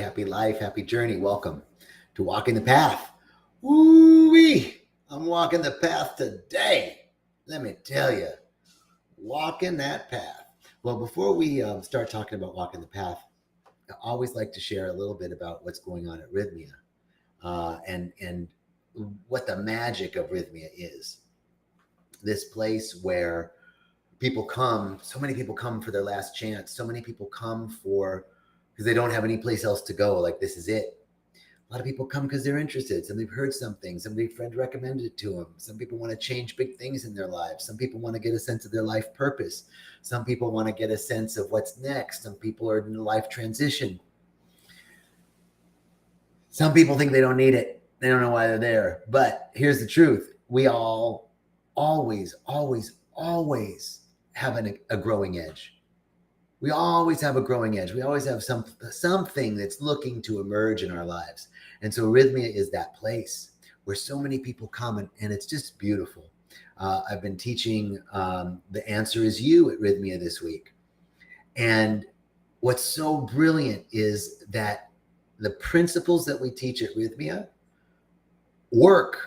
happy life, happy journey. Welcome to Walking the Path. Woo-wee! I'm walking the path today. Let me tell you, walking that path. Well, before we start talking about walking the path, I always like to share a little bit about what's going on at Rythmia and what the magic of Rythmia is. This place where people come, so many people come for their last chance. So many people come because they don't have any place else to go. Like, this is it. A lot of people come because they're interested. Somebody's heard something. Somebody friend recommended it to them. Some people want to change big things in their lives. Some people want to get a sense of their life purpose. Some people want to get a sense of what's next. Some people are in a life transition. Some people think they don't need it. They don't know why they're there. But here's the truth. We all always have a growing edge. We always have a growing edge. We always have something that's looking to emerge in our lives. And so Rythmia is that place where so many people come, and it's just beautiful. I've been teaching The Answer Is You at Rythmia this week. And what's so brilliant is that the principles that we teach at Rythmia work.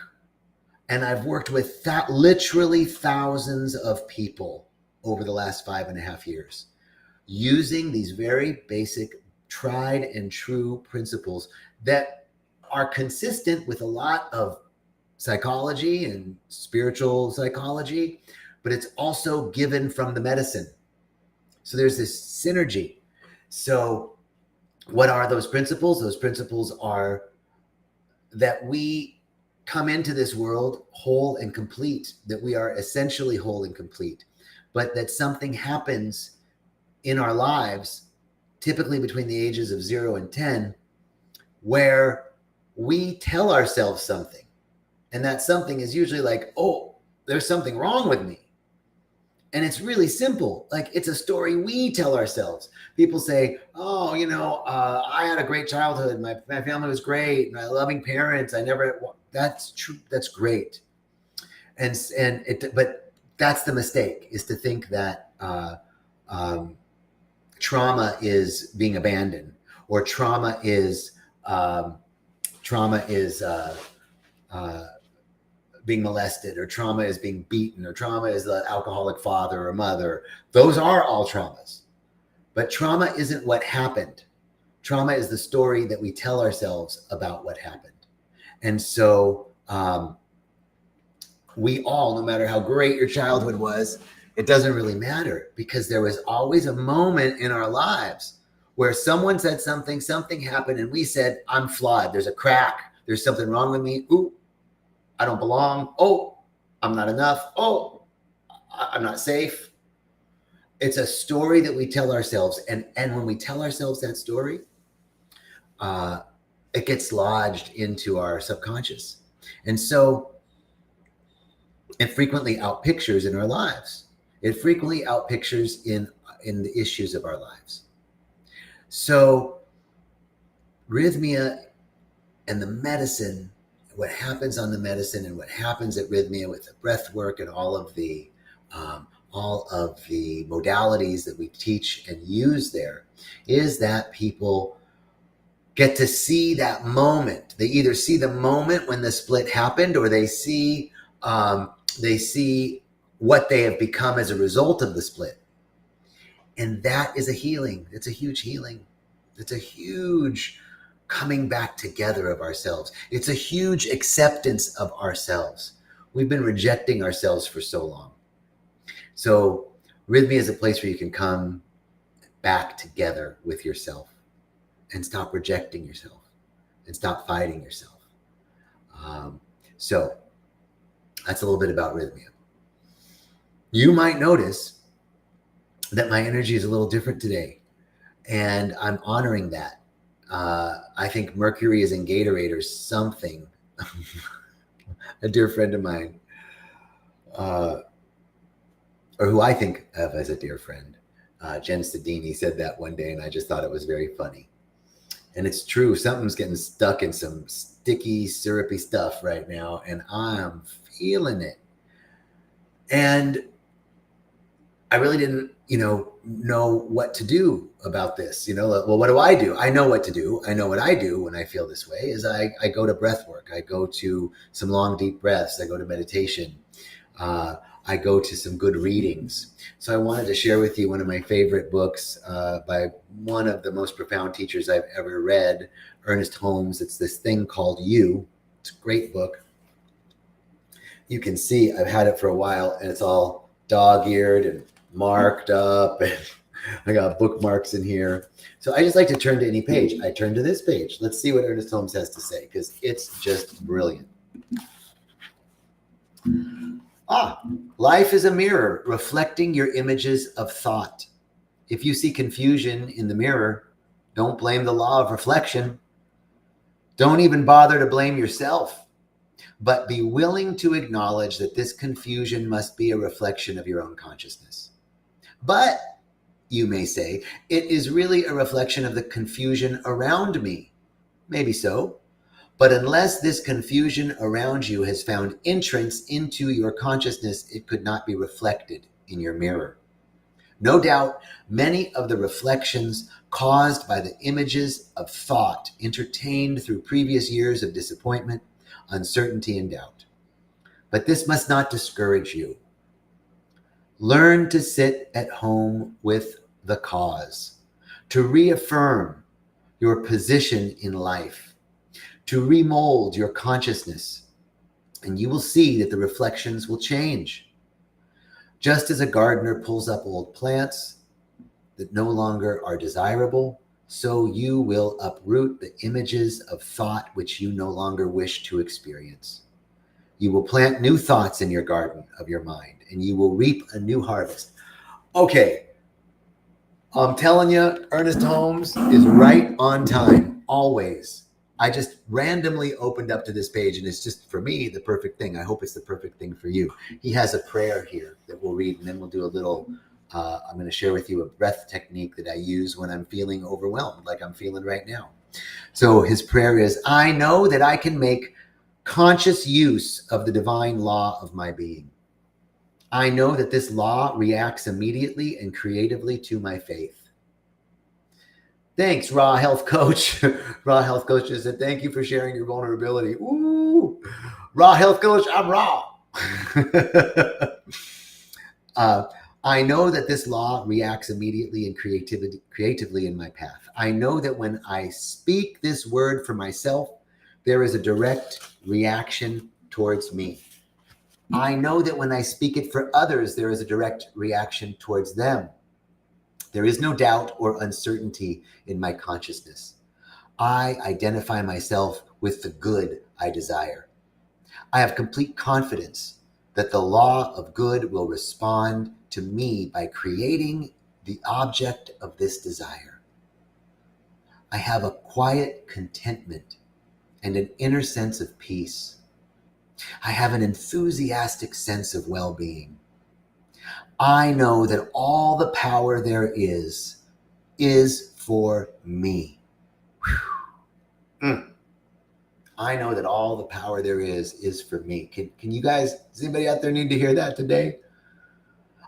And I've worked with literally thousands of people over the last 5.5 years, using these very basic, tried and true principles that are consistent with a lot of psychology and spiritual psychology, but it's also given from the medicine. So there's this synergy. So what are those principles? Those principles are that we come into this world whole and complete, that we are essentially whole and complete, but that something happens in our lives, typically between the ages of 0 and 10, where we tell ourselves something. And that something is usually like, oh, there's something wrong with me. And it's really simple. Like, it's a story we tell ourselves. People say, oh, I had a great childhood. My family was great. My loving parents. That's true. That's great. But that's the mistake, is to think that trauma is being abandoned, or trauma is being molested, or trauma is being beaten, or trauma is the alcoholic father or mother. Those are all traumas. But trauma isn't what happened. Trauma is the story that we tell ourselves about what happened. And so we all, no matter how great your childhood was, it doesn't really matter, because there was always a moment in our lives where someone said something happened, and we said, I'm flawed. There's a crack. There's something wrong with me. Ooh, I don't belong. Oh, I'm not enough. Oh, I'm not safe. It's a story that we tell ourselves. And when we tell ourselves that story, it gets lodged into our subconscious. And so it frequently outpictures in our lives. It frequently outpictures in the issues of our lives. So Rythmia and the medicine, what happens on the medicine and what happens at Rythmia with the breath work and all of the modalities that we teach and use there, is that people get to see that moment. They either see the moment when the split happened, or they see what they have become as a result of the split. And that is a healing. It's a huge healing. It's a huge coming back together of ourselves. It's a huge acceptance of ourselves. We've been rejecting ourselves for so long. So Rythmia is a place where you can come back together with yourself and stop rejecting yourself and stop fighting yourself. So that's a little bit about Rythmia. You might notice that my energy is a little different today, and I'm honoring that. I think Mercury is in Gatorade or something. A dear friend of mine, or who I think of as a dear friend, Jen Stadini, said that one day, and I just thought it was very funny. And it's true. Something's getting stuck in some sticky, syrupy stuff right now, and I'm feeling it. And I really didn't, know what to do about this. Well, what do I do? I know what to do. I know what I do when I feel this way is I go to breath work. I go to some long, deep breaths. I go to meditation. I go to some good readings. So I wanted to share with you one of my favorite books by one of the most profound teachers I've ever read, Ernest Holmes. It's this thing called You. It's a great book. You can see I've had it for a while, and it's all dog-eared and marked up, and I got bookmarks in here. So I just like to turn to any page. I turn to this page. Let's see what Ernest Holmes has to say, because it's just brilliant. Life is a mirror reflecting your images of thought. If you see confusion in the mirror, don't blame the law of reflection. Don't even bother to blame yourself, but be willing to acknowledge that this confusion must be a reflection of your own consciousness. But, you may say, it is really a reflection of the confusion around me. Maybe so. But unless this confusion around you has found entrance into your consciousness, it could not be reflected in your mirror. No doubt, many of the reflections caused by the images of thought entertained through previous years of disappointment, uncertainty, and doubt. But this must not discourage you. Learn to sit at home with the cause, to reaffirm your position in life, to remold your consciousness, and you will see that the reflections will change. Just as a gardener pulls up old plants that no longer are desirable, so you will uproot the images of thought which you no longer wish to experience. You will plant new thoughts in your garden of your mind, and you will reap a new harvest. Okay, I'm telling you, Ernest Holmes is right on time, always. I just randomly opened up to this page, and it's just, for me, the perfect thing. I hope it's the perfect thing for you. He has a prayer here that we'll read, and then we'll do a little, I'm going to share with you a breath technique that I use when I'm feeling overwhelmed, like I'm feeling right now. So his prayer is, I know that I can make conscious use of the divine law of my being. I know that this law reacts immediately and creatively to my faith. Thanks, Raw Health Coach. Raw Health Coach just said, thank you for sharing your vulnerability. Ooh, Raw Health Coach, I'm raw. I know that this law reacts immediately and creatively in my path. I know that when I speak this word for myself, there is a direct reaction towards me. I know that when I speak it for others, there is a direct reaction towards them. There is no doubt or uncertainty in my consciousness. I identify myself with the good I desire. I have complete confidence that the law of good will respond to me by creating the object of this desire. I have a quiet contentment and an inner sense of peace. I have an enthusiastic sense of well-being. I know that all the power there is for me. I know that all the power there is for me. Can you guys, does anybody out there need to hear that today?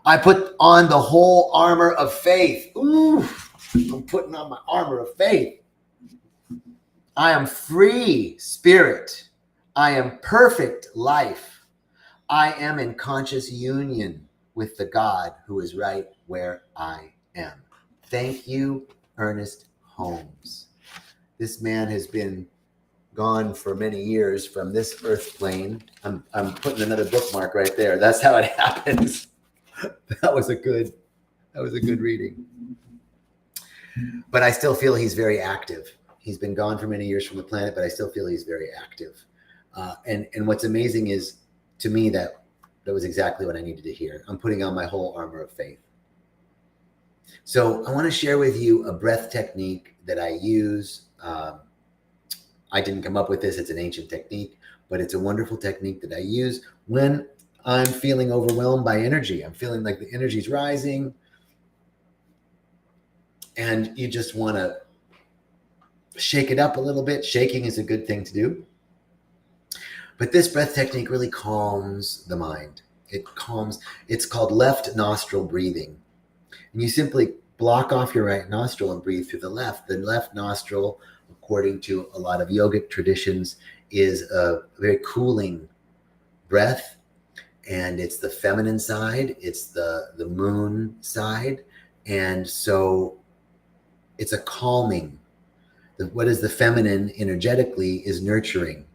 I put on the whole armor of faith. Ooh, I'm putting on my armor of faith. I am free spirit. I am perfect life. I am in conscious union with the God who is right where I am. Thank you, Ernest Holmes. This man has been gone for many years from this earth plane. I'm putting another bookmark right there. That's how it happens. That was a good reading. But I still feel he's very active. He's been gone for many years from the planet, but I still feel he's very active. And what's amazing is, to me, that was exactly what I needed to hear. I'm putting on my whole armor of faith. So I want to share with you a breath technique that I use. I didn't come up with this. It's an ancient technique, but it's a wonderful technique that I use when I'm feeling overwhelmed by energy. I'm feeling like the energy's rising, and you just want to shake it up a little bit. Shaking is a good thing to do. But this breath technique really calms the mind. It's called left nostril breathing. And you simply block off your right nostril and breathe through the left. The left nostril, according to a lot of yogic traditions, is a very cooling breath, and it's the feminine side, it's the moon side, and so it's a calming. What is the feminine energetically is nurturing.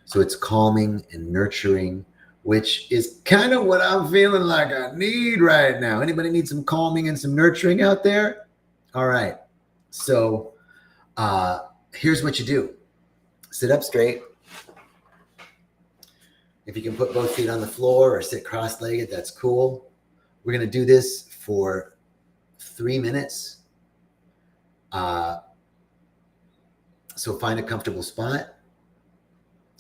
So it's calming and nurturing, which is kind of what I'm feeling like I need right now. Anybody need some calming and some nurturing out there? All right. So here's what you do. Sit up straight. If you can put both feet on the floor or sit cross-legged, that's cool. We're going to do this for 3 minutes. So find a comfortable spot.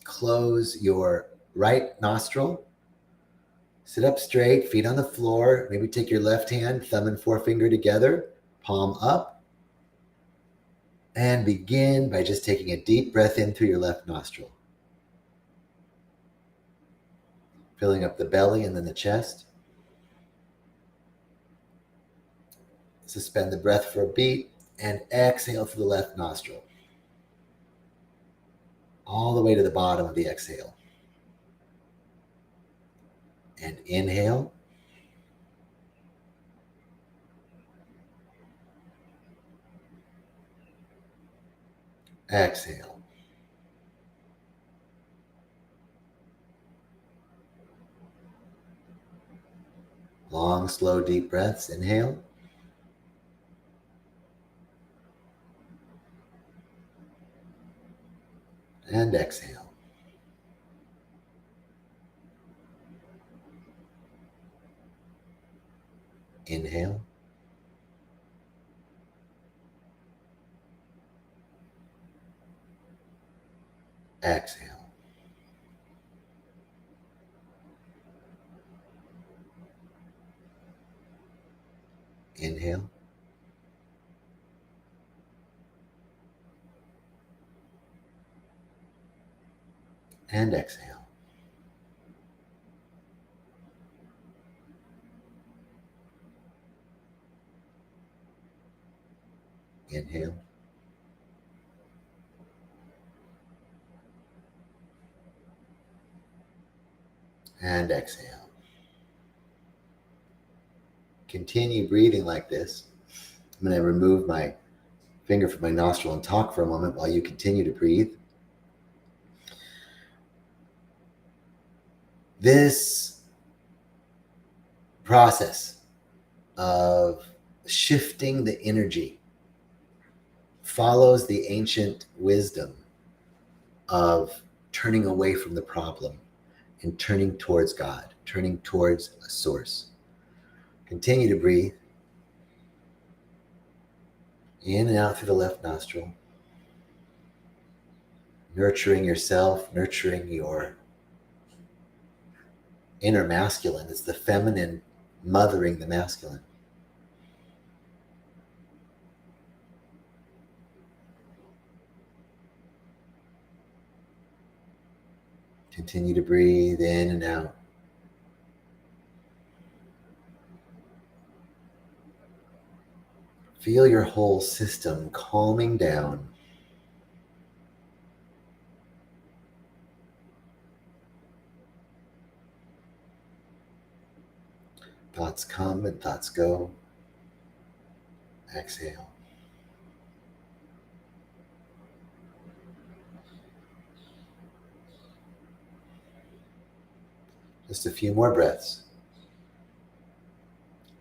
Close your right nostril. Sit up straight, feet on the floor. Maybe take your left hand, thumb and forefinger together, palm up. And begin by just taking a deep breath in through your left nostril. Filling up the belly and then the chest. Suspend the breath for a beat and exhale through the left nostril. All the way to the bottom of the exhale. And inhale. Exhale. Long, slow, deep breaths. Inhale. And exhale. Inhale. Exhale. Inhale. And exhale. Inhale. And exhale. Continue breathing like this. I'm going to remove my finger from my nostril and talk for a moment while you continue to breathe. This process of shifting the energy follows the ancient wisdom of turning away from the problem and turning towards God, turning towards a source. Continue to breathe in and out through the left nostril, nurturing yourself, nurturing your inner masculine. It's the feminine mothering the masculine. Continue to breathe in and out. Feel your whole system calming down. Thoughts come and thoughts go. Exhale. Just a few more breaths.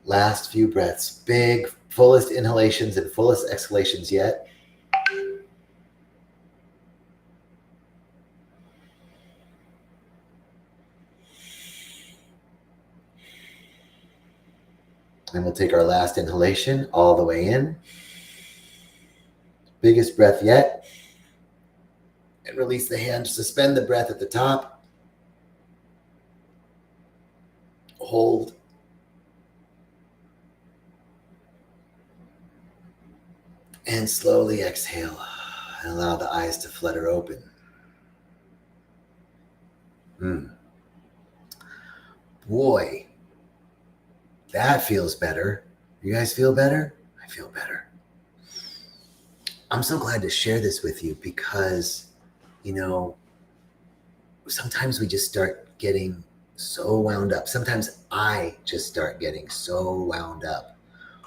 Last few breaths. Big, fullest inhalations and fullest exhalations yet. And we'll take our last inhalation all the way in. Biggest breath yet. And release the hand. Suspend the breath at the top. Hold. And slowly exhale. And allow the eyes to flutter open. Boy, that feels better. You guys feel better? I feel better. I'm so glad to share this with you because, you know, sometimes we just start getting so wound up. Sometimes I just start getting so wound up.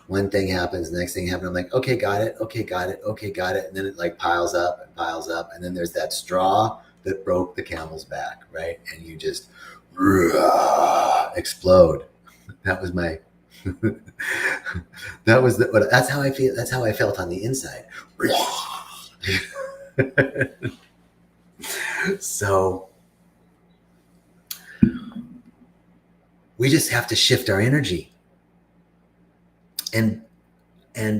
One thing happens, the next thing happens. I'm like, okay, got it. Okay, got it. Okay, got it. And then it like piles up and piles up. And then there's that straw that broke the camel's back, right? And you just explode. That was my, that's how I feel. That's how I felt on the inside. So we just have to shift our energy and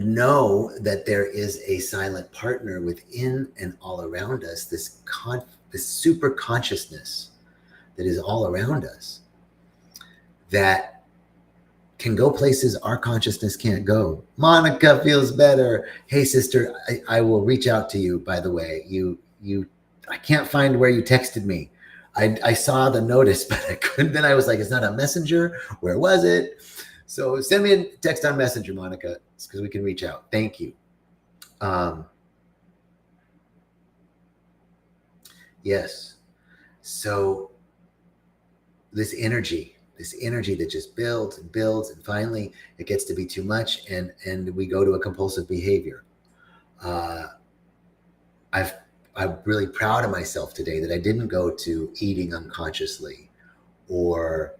know that there is a silent partner within and all around us, this super consciousness that is all around us that can go places our consciousness can't go. Monica feels better. Hey sister, I will reach out to you, by the way. I can't find where you texted me. I saw the notice, but I couldn't. Then I was like, it's not a messenger. Where was it? So send me a text on Messenger, Monica, because we can reach out. Thank you. Yes. So this energy that just builds and builds, and finally it gets to be too much, and we go to a compulsive behavior. I'm really proud of myself today that I didn't go to eating unconsciously or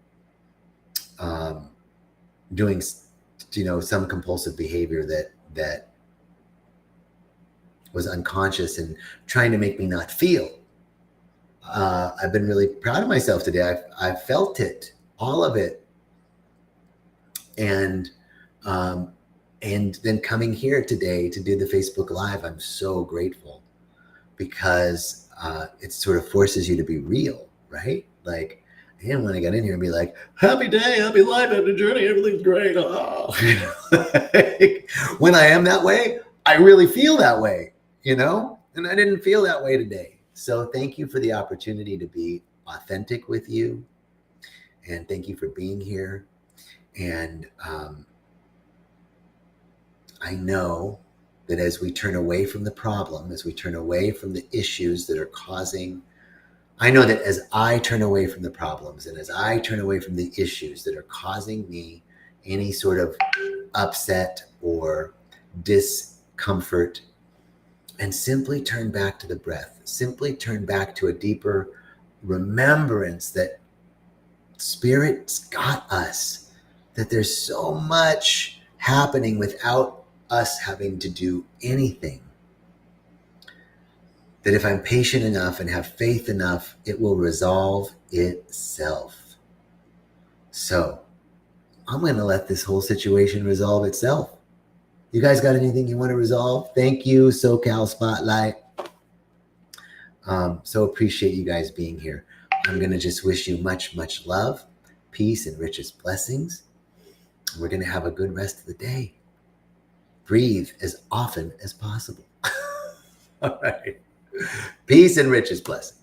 doing, some compulsive behavior that was unconscious and trying to make me not feel. I've been really proud of myself today. I've felt it, all of it, and then coming here today to do the Facebook Live, I'm so grateful because it sort of forces you to be real, right? Like, I didn't want to get in here and be like, happy day, happy life, happy journey, everything's great. Oh. When I am that way, I really feel that way, and I didn't feel that way today. So thank you for the opportunity to be authentic with you. And thank you for being here. And I know that as we turn away from the problem, as we turn away from the issues that are causing, I know that as I turn away from the problems and as I turn away from the issues that are causing me any sort of upset or discomfort, and simply turn back to the breath, simply turn back to a deeper remembrance that Spirit's got us, that there's so much happening without us having to do anything, that if I'm patient enough and have faith enough, it will resolve itself. So I'm going to let this whole situation resolve itself. You guys got anything you want to resolve? Thank you, SoCal Spotlight. So appreciate you guys being here. I'm going to just wish you much, much love, peace, and richest blessings. We're going to have a good rest of the day. Breathe as often as possible. All right. Peace and richest blessings.